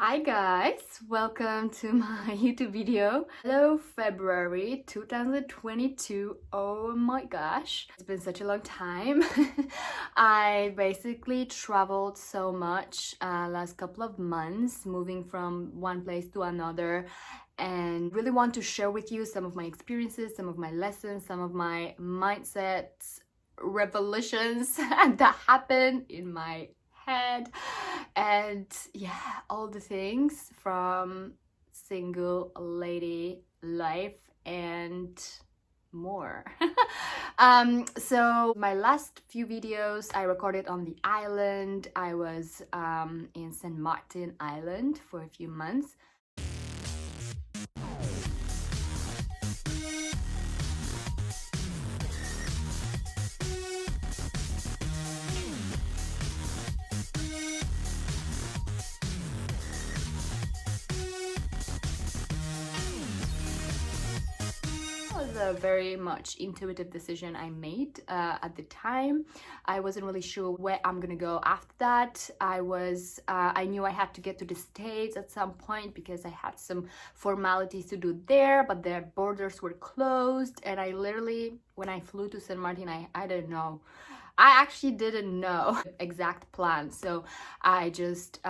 Hi guys, welcome to my YouTube video. Hello February 2022. Oh my gosh, it's been such a long time. I basically traveled so much last couple of months, moving from one place to another, and really want to share with you some of my experiences, some of my lessons, some of my mindsets, revolutions that happened in my head, and yeah, all the things from single lady life and more. So my last few videos I recorded on the island. I was in St. Martin Island for a few months. Was a very much intuitive decision I made at the time. I wasn't really sure where I'm gonna go after that. I knew I had to get to the States at some point because I had some formalities to do there, but their borders were closed, and I literally, when I flew to St. Martin, I didn't know. I actually didn't know exact plan, so I just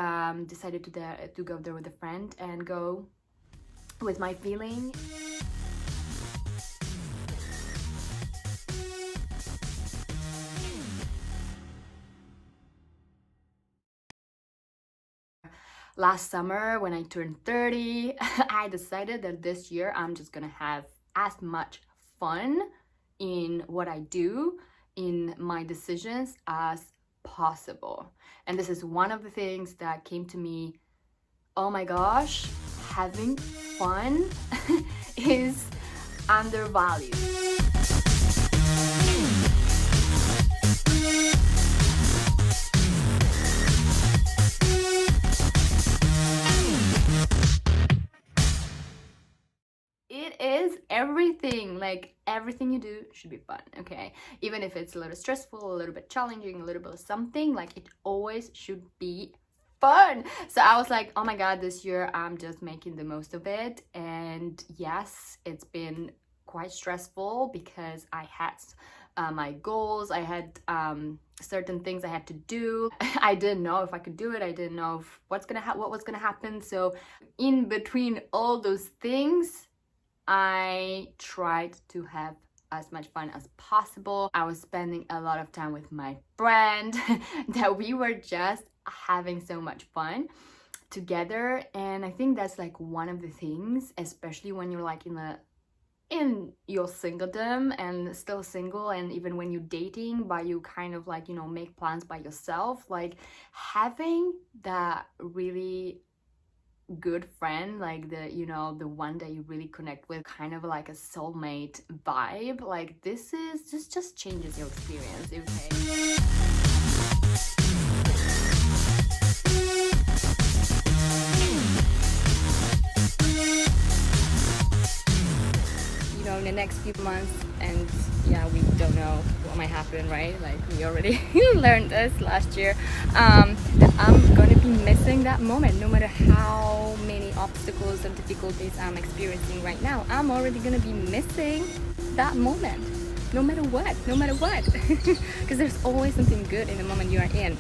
decided to go there with a friend and go with my feeling. Last summer, when I turned 30, I decided that this year I'm just gonna have as much fun in what I do, in my decisions, as possible. And this is one of the things that came to me. Oh my gosh, having fun is undervalued. It is everything. Like, everything you do should be fun, okay? Even if it's a little stressful, a little bit challenging, a little bit of something, like, it always should be fun. So I was like, oh my god, this year I'm just making the most of it. And yes, it's been quite stressful because I had my goals, I had certain things I had to do. I didn't know if I could do it. I didn't know if what was gonna happen. So in between all those things, I tried to have as much fun as possible. I was spending a lot of time with my friend that we were just having so much fun together. And I think that's like one of the things, especially when you're like in your singledom and still single, and even when you're dating, but you kind of like, you know, make plans by yourself, like having that really good friend, like the, you know, the one that you really connect with, kind of like a soulmate vibe, like this just changes your experience, okay? You know, in the next few months, and yeah, we don't know what might happen, right? Like, we already learned this last year, that I'm gonna be missing that moment. No matter how many obstacles and difficulties I'm experiencing right now, I'm already gonna be missing that moment, no matter what, because there's always something good in the moment you are in.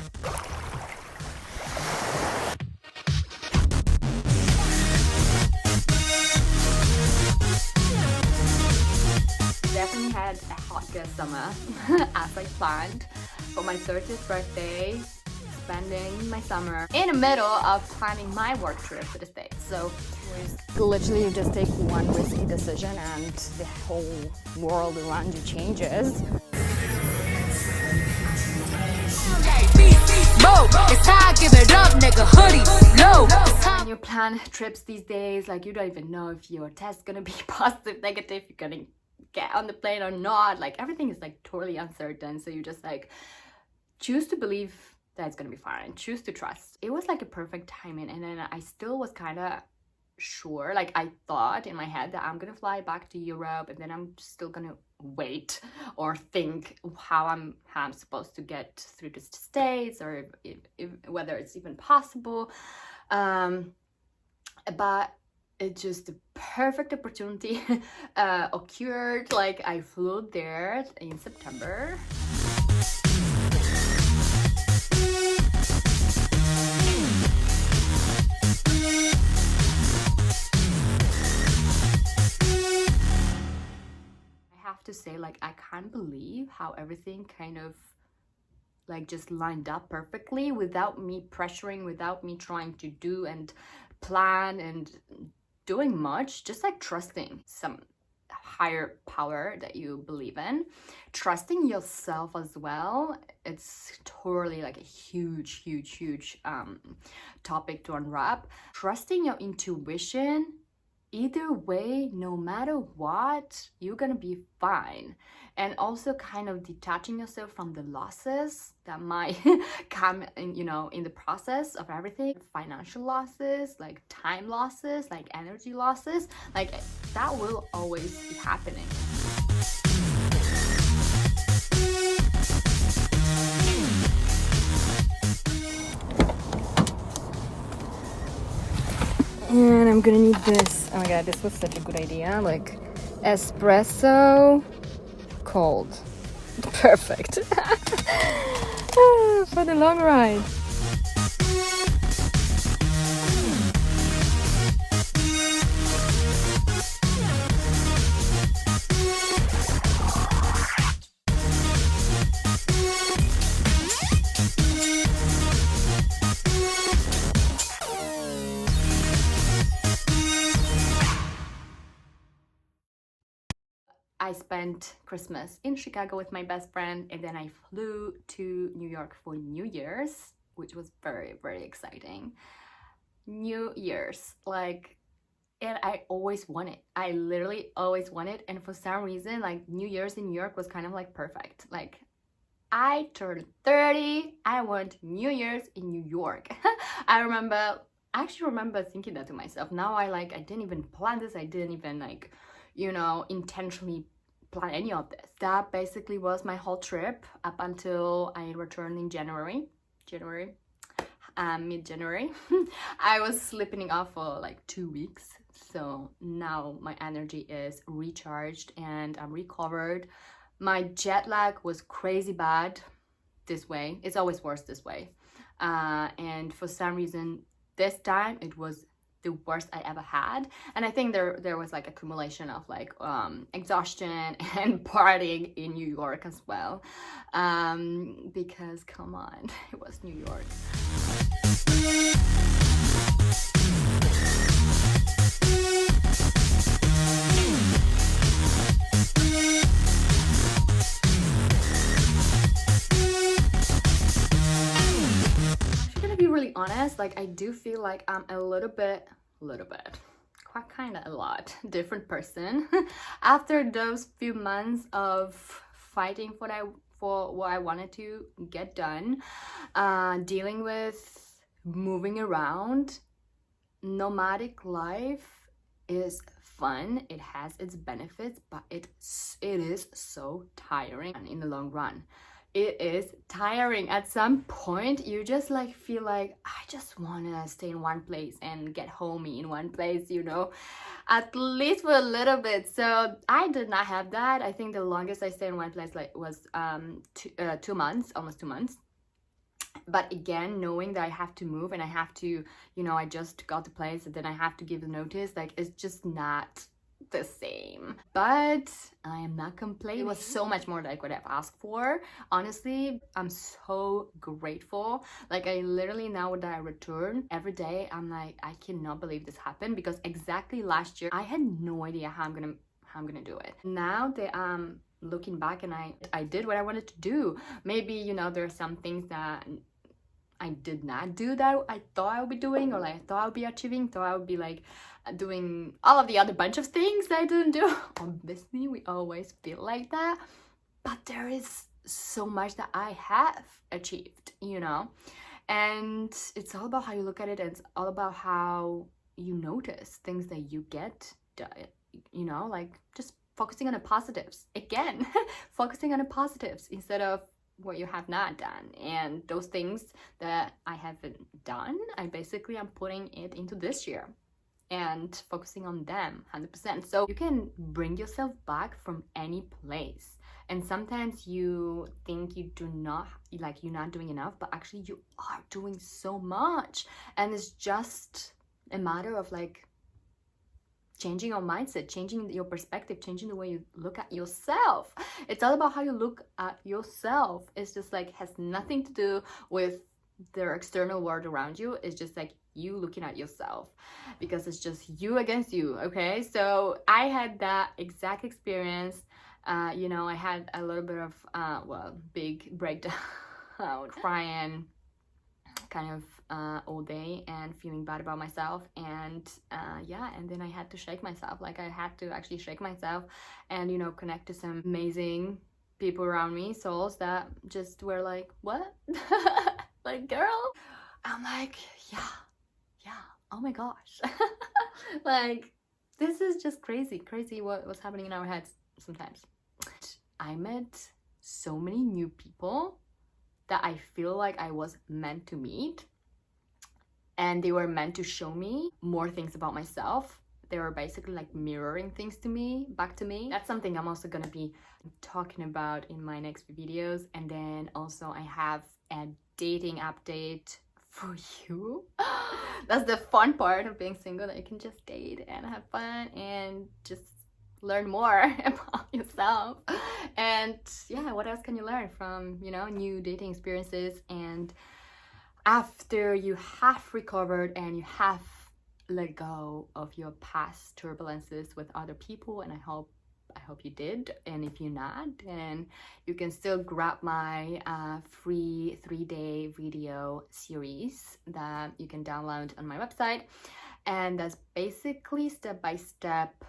Definitely had a hot good summer as I planned. For my 30th birthday, spending my summer in the middle of planning my work trip to the States. So literally you just take one risky decision and the whole world around you changes. When you plan trips these days, like, you don't even know if your test's gonna be positive, negative, you're gonna get on the plane or not. Like, everything is like totally uncertain. So you just like choose to believe that it's gonna be fine, choose to trust. It was like a perfect timing. And then I still was kind of sure, like I thought in my head that I'm gonna fly back to Europe, and then I'm still gonna wait or think how I'm supposed to get through the States, or if whether it's even possible. but it's just the perfect opportunity occurred. Like I flew there in September. I have to say, like, I can't believe how everything kind of like just lined up perfectly without me pressuring, without me trying to do and plan and doing much, just like trusting some higher power that you believe in, trusting yourself as well. It's totally like a huge topic to unwrap. Trusting your intuition, either way, no matter what, you're gonna be fine. And also kind of detaching yourself from the losses that might come in, you know, in the process of everything. Financial losses, like time losses, like energy losses, like that will always be happening. And I'm gonna need this. Oh my god, this was such a good idea. Like espresso cold. Perfect. For the long ride. I spent Christmas in Chicago with my best friend, and then I flew to New York for New Year's, which was very exciting. New Year's, like, and I always want it. I literally always want it, and for some reason, like New Year's in New York was kind of like perfect. Like, I turned 30, I want New Year's in New York. I actually remember thinking that to myself. Now I didn't even plan this. I didn't even like, you know, intentionally plan any of this. That basically was my whole trip up until I returned in mid-January. I was sleeping off for like 2 weeks. So now my energy is recharged and I'm recovered. My jet lag was crazy bad this way. It's always worse this way. And for some reason, this time it was the worst I ever had. And I think there was like accumulation of like exhaustion and partying in New York as well. Because come on, it was New York. Really honest, like I do feel like I'm a little bit quite kind of a lot different person after those few months of fighting for what I wanted to get done, dealing with moving around. Nomadic life is fun, it has its benefits, but it is so tiring in the long run. It is tiring. At some point you just like feel like I just want to stay in one place and get homey in one place, you know, at least for a little bit. So I did not have that. I think the longest I stayed in one place like was 2 months, almost 2 months. But again, knowing that I have to move and I have to, you know, I just got the place and then I have to give the notice, like it's just not the same. But I am not complaining. It was so much more than I could have asked for. Honestly, I'm so grateful. Like I literally, now that I return every day, I'm like, I cannot believe this happened, because exactly last year I had no idea how I'm gonna do it. Now that I'm looking back and I did what I wanted to do. Maybe, you know, there are some things that I did not do that I thought I would be doing, or like I thought I would be achieving, thought I would be like doing all of the other bunch of things that I didn't do. Obviously, we always feel like that, but there is so much that I have achieved, you know, and it's all about how you look at it, and it's all about how you notice things that you get done, you know, like just focusing on the positives again. Focusing on the positives instead of what you have not done. And those things that I haven't done, I basically am putting it into this year. and focusing on them 100%. So you can bring yourself back from any place. And sometimes you think you do not, like, you're not doing enough, but actually you are doing so much. And it's just a matter of like changing your mindset, changing your perspective, changing the way you look at yourself. It's all about how you look at yourself. It's just like has nothing to do with the external world around you. It's just like you looking at yourself, because it's just you against you. Okay, so I had that exact experience. You know, I had a little bit of big breakdown, crying kind of all day and feeling bad about myself, and yeah, and then I had to shake myself. Like, I had to actually shake myself and, you know, connect to some amazing people around me, souls that just were like, what? Like, girl? I'm like, yeah, oh my gosh. Like, this is just crazy what's happening in our heads sometimes. I met so many new people that I feel like I was meant to meet, and they were meant to show me more things about myself. They were basically like mirroring things to me, back to me. That's something I'm also gonna be talking about in my next few videos. And then also I have a dating update for you. That's the fun part of being single, that you can just date and have fun and just learn more about yourself. And yeah, what else can you learn from, you know, new dating experiences? And after you have recovered and you have let go of your past turbulences with other people, and I hope you did, and if you're not, then you can still grab my free 3-day video series that you can download on my website. And that's basically step-by-step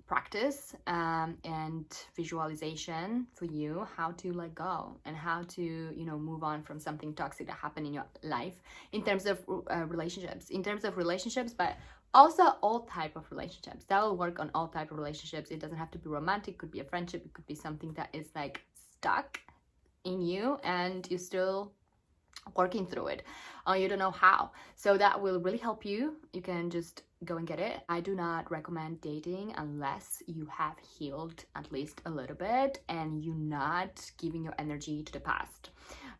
practice and visualization for you, how to let go and how to, you know, move on from something toxic that happened in your life, in terms of relationships, but also all type of relationships. That will work on all type of relationships. It doesn't have to be romantic. It could be a friendship. It could be something that is like stuck in you and you're still working through it, or you don't know how. So that will really help you. You can just go and get it. I do not recommend dating unless you have healed at least a little bit and you're not giving your energy to the past,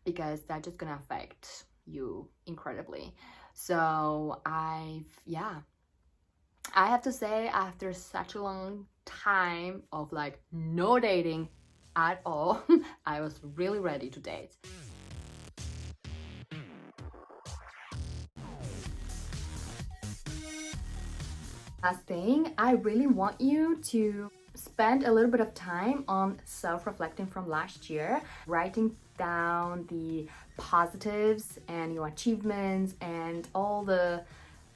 because that's just gonna affect you incredibly. So I have to say, after such a long time of like no dating at all, I was really ready to date. Last thing, I really want you to spend a little bit of time on self-reflecting from last year, writing down the positives and your achievements and all the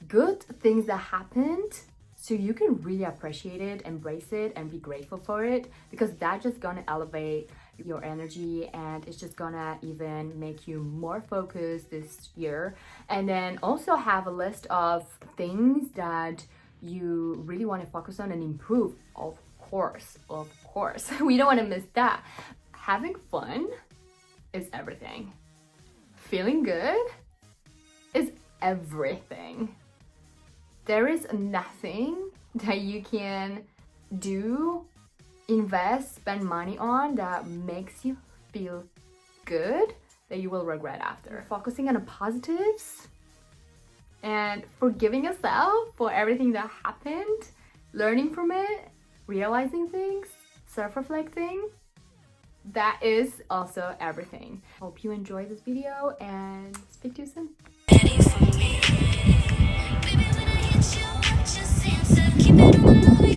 good things that happened, so you can really appreciate it, embrace it, and be grateful for it, because that's just gonna elevate your energy and it's just gonna even make you more focused this year. And then also have a list of things that you really want to focus on and improve. Of course, we don't want to miss that. Having fun is everything. Feeling good is everything. There is nothing that you can do, invest, spend money on that makes you feel good that you will regret after. Focusing on the positives and forgiving yourself for everything that happened, learning from it, realizing things, self-reflecting, that is also everything. Hope you enjoyed this video and speak to you soon.